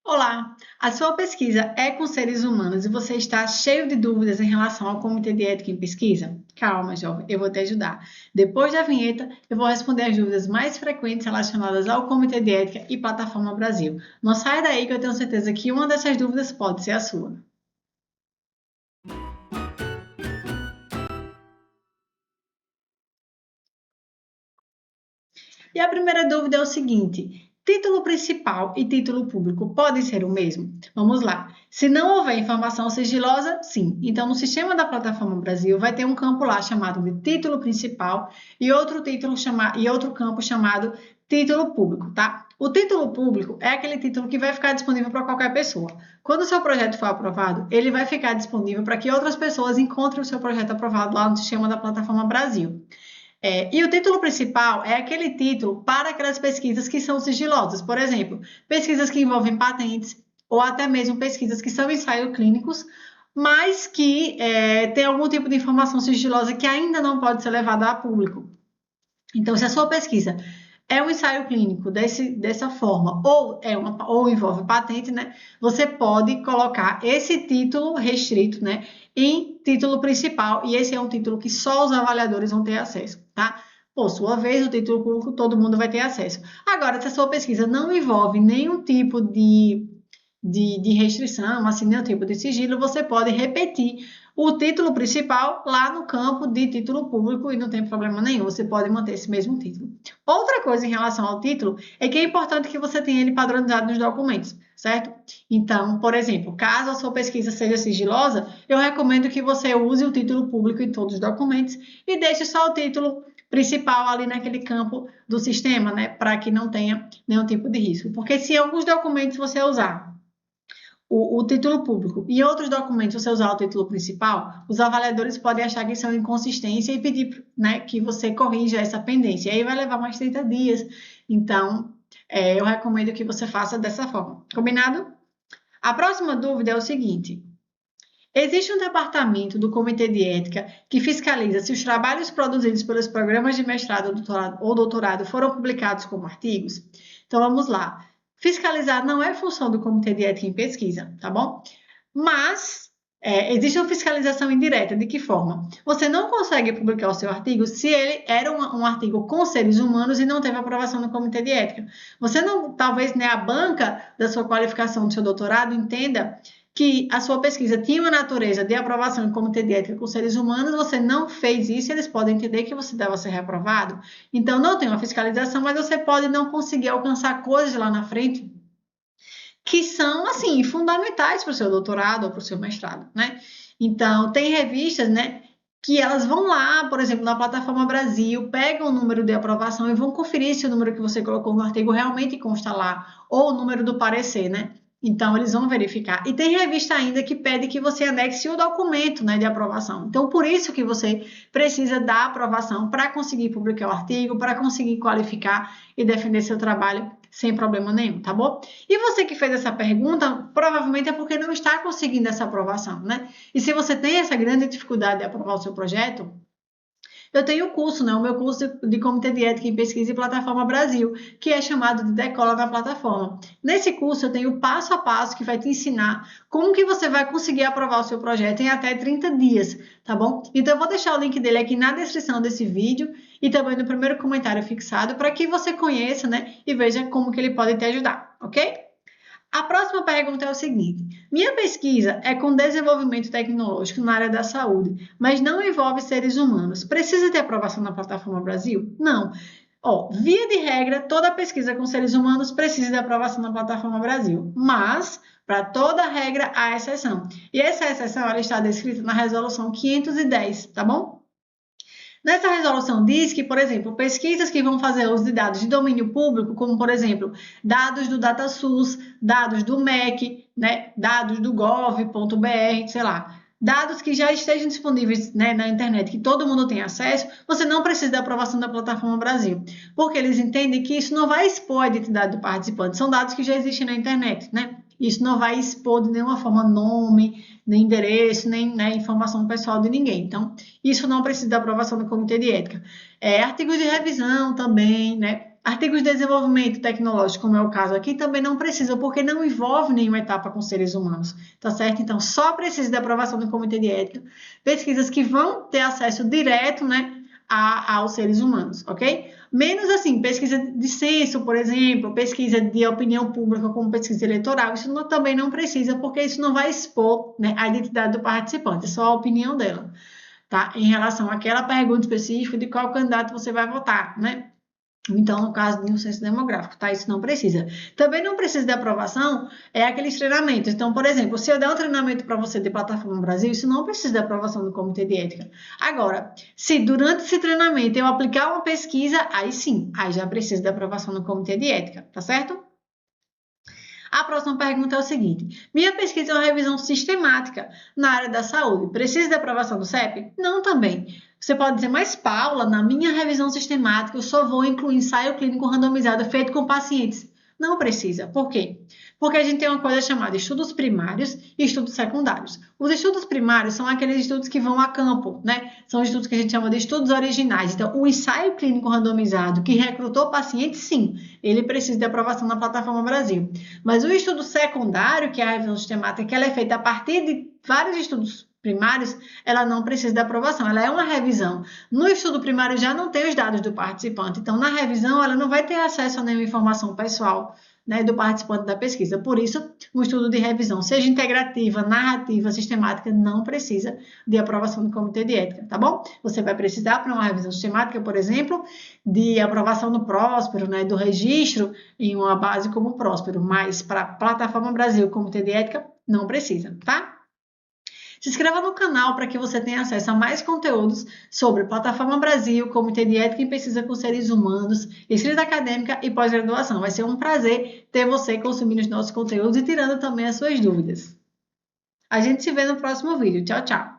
Olá, a sua pesquisa é com seres humanos e você está cheio de dúvidas em relação ao Comitê de Ética em Pesquisa? Calma, jovem, eu vou te ajudar. Depois da vinheta, eu vou responder as dúvidas mais frequentes relacionadas ao Comitê de Ética e Plataforma Brasil. Não saia daí que eu tenho certeza que uma dessas dúvidas pode ser a sua. E a primeira dúvida é o seguinte: título principal e título público podem ser o mesmo? Vamos lá. Se não houver informação sigilosa, sim. Então, no sistema da Plataforma Brasil, vai ter um campo lá chamado de título principal e outro campo chamado título público, tá? O título público é aquele título que vai ficar disponível para qualquer pessoa. Quando o seu projeto for aprovado, ele vai ficar disponível para que outras pessoas encontrem o seu projeto aprovado lá no sistema da Plataforma Brasil. E o título principal é aquele título para aquelas pesquisas que são sigilosas, por exemplo, pesquisas que envolvem patentes ou até mesmo pesquisas que são ensaios clínicos, mas que tem algum tipo de informação sigilosa que ainda não pode ser levada a público. Então, se a sua pesquisa é um ensaio clínico dessa forma, ou envolve patente, né? Você pode colocar esse título restrito, né? Em título principal, e esse é um título que só os avaliadores vão ter acesso, tá? Por sua vez, o título público todo mundo vai ter acesso. Agora, se a sua pesquisa não envolve nenhum tipo de restrição, assim, nenhum tipo de sigilo, você pode repetir o título principal lá no campo de título público e não tem problema nenhum, você pode manter esse mesmo título. Outra coisa em relação ao título é que é importante que você tenha ele padronizado nos documentos, certo? Então, por exemplo, caso a sua pesquisa seja sigilosa, eu recomendo que você use o título público em todos os documentos e deixe só o título principal ali naquele campo do sistema, né, para que não tenha nenhum tipo de risco. Porque se em alguns documentos você usar o título público e outros documentos você usar o título principal, os avaliadores podem achar que são inconsistência e pedir, né, que você corrija essa pendência. E aí vai levar mais 30 dias. Então, eu recomendo que você faça dessa forma. Combinado? A próxima dúvida é o seguinte: existe um departamento do Comitê de Ética que fiscaliza se os trabalhos produzidos pelos programas de mestrado ou doutorado foram publicados como artigos? Então vamos lá. Fiscalizar não é função do Comitê de Ética em Pesquisa, tá bom? Mas existe uma fiscalização indireta. De que forma? Você não consegue publicar o seu artigo se ele era um artigo com seres humanos e não teve aprovação no Comitê de Ética. Você não, talvez, né, a banca da sua qualificação do seu doutorado entenda que a sua pesquisa tinha uma natureza de aprovação em comitê de ética com seres humanos, você não fez isso, eles podem entender que você deve ser reprovado. Então, não tem uma fiscalização, mas você pode não conseguir alcançar coisas lá na frente que são, assim, fundamentais para o seu doutorado ou para o seu mestrado, né? Então, tem revistas, né, que elas vão lá, por exemplo, na Plataforma Brasil, pegam o número de aprovação e vão conferir se o número que você colocou no artigo realmente consta lá, ou o número do parecer, né? Então, eles vão verificar. E tem revista ainda que pede que você anexe o documento, né, de aprovação. Então, por isso que você precisa da aprovação para conseguir publicar o artigo, para conseguir qualificar e defender seu trabalho sem problema nenhum, tá bom? E você que fez essa pergunta, provavelmente é porque não está conseguindo essa aprovação, né? E se você tem essa grande dificuldade de aprovar o seu projeto, eu tenho o curso, né? O meu curso de Comitê de Ética em Pesquisa e Plataforma Brasil, que é chamado de Decola na Plataforma. Nesse curso eu tenho passo a passo que vai te ensinar como que você vai conseguir aprovar o seu projeto em até 30 dias, tá bom? Então eu vou deixar o link dele aqui na descrição desse vídeo e também no primeiro comentário fixado para que você conheça, né? E veja como que ele pode te ajudar, ok? A próxima pergunta é o seguinte: minha pesquisa é com desenvolvimento tecnológico na área da saúde, mas não envolve seres humanos. Precisa ter aprovação na Plataforma Brasil? Não. Via de regra, toda pesquisa com seres humanos precisa de aprovação na Plataforma Brasil, mas para toda regra há exceção. E essa exceção ela está descrita na resolução 510, tá bom? Nessa resolução diz que, por exemplo, pesquisas que vão fazer uso de dados de domínio público, como, por exemplo, dados do DataSUS, dados do MEC, né, dados do gov.br, sei lá, dados que já estejam disponíveis, né, na internet, que todo mundo tem acesso, você não precisa da aprovação da Plataforma Brasil, porque eles entendem que isso não vai expor a identidade do participante, são dados que já existem na internet, né? Isso não vai expor de nenhuma forma nome, nem endereço, nem, né, informação pessoal de ninguém. Então, isso não precisa da aprovação do Comitê de Ética. Artigos de revisão também, né? Artigos de desenvolvimento tecnológico, como é o caso aqui, também não precisa, porque não envolve nenhuma etapa com seres humanos, tá certo? Então, só precisa de aprovação do Comitê de Ética, pesquisas que vão ter acesso direto, né, aos seres humanos, ok? Menos assim, pesquisa de censo, por exemplo, pesquisa de opinião pública, como pesquisa eleitoral, isso também não precisa, porque isso não vai expor, né, a identidade do participante, é só a opinião dela, tá? Em relação àquela pergunta específica de qual candidato você vai votar, né? Então, no caso de um censo demográfico, tá? Isso não precisa. Também não precisa de aprovação, é aqueles treinamentos. Então, por exemplo, se eu der um treinamento para você de Plataforma Brasil, isso não precisa de aprovação do Comitê de Ética. Agora, se durante esse treinamento eu aplicar uma pesquisa, aí sim, aí já precisa de aprovação do Comitê de Ética, tá certo? A próxima pergunta é o seguinte: minha pesquisa é uma revisão sistemática na área da saúde. Precisa de aprovação do CEP? Não também. Você pode dizer, mas Paula, na minha revisão sistemática eu só vou incluir ensaio clínico randomizado feito com pacientes. Não precisa. Por quê? Porque a gente tem uma coisa chamada estudos primários e estudos secundários. Os estudos primários são aqueles estudos que vão a campo, né? São estudos que a gente chama de estudos originais. Então, o ensaio clínico randomizado que recrutou pacientes, sim, ele precisa de aprovação na Plataforma Brasil. Mas o estudo secundário, que é a revisão sistemática, que ela é feita a partir de vários estudos primários, ela não precisa de aprovação, ela é uma revisão. No estudo primário já não tem os dados do participante, então na revisão ela não vai ter acesso a nenhuma informação pessoal, né, do participante da pesquisa. Por isso, um estudo de revisão, seja integrativa, narrativa, sistemática, não precisa de aprovação do Comitê de Ética, tá bom? Você vai precisar para uma revisão sistemática, por exemplo, de aprovação do Próspero, né, do registro em uma base como o Próspero, mas para a Plataforma Brasil, Comitê de Ética, não precisa, tá? Se inscreva no canal para que você tenha acesso a mais conteúdos sobre Plataforma Brasil, Comitê de Ética e Pesquisa com Seres Humanos, escrita acadêmica e pós-graduação. Vai ser um prazer ter você consumindo os nossos conteúdos e tirando também as suas dúvidas. A gente se vê no próximo vídeo. Tchau, tchau!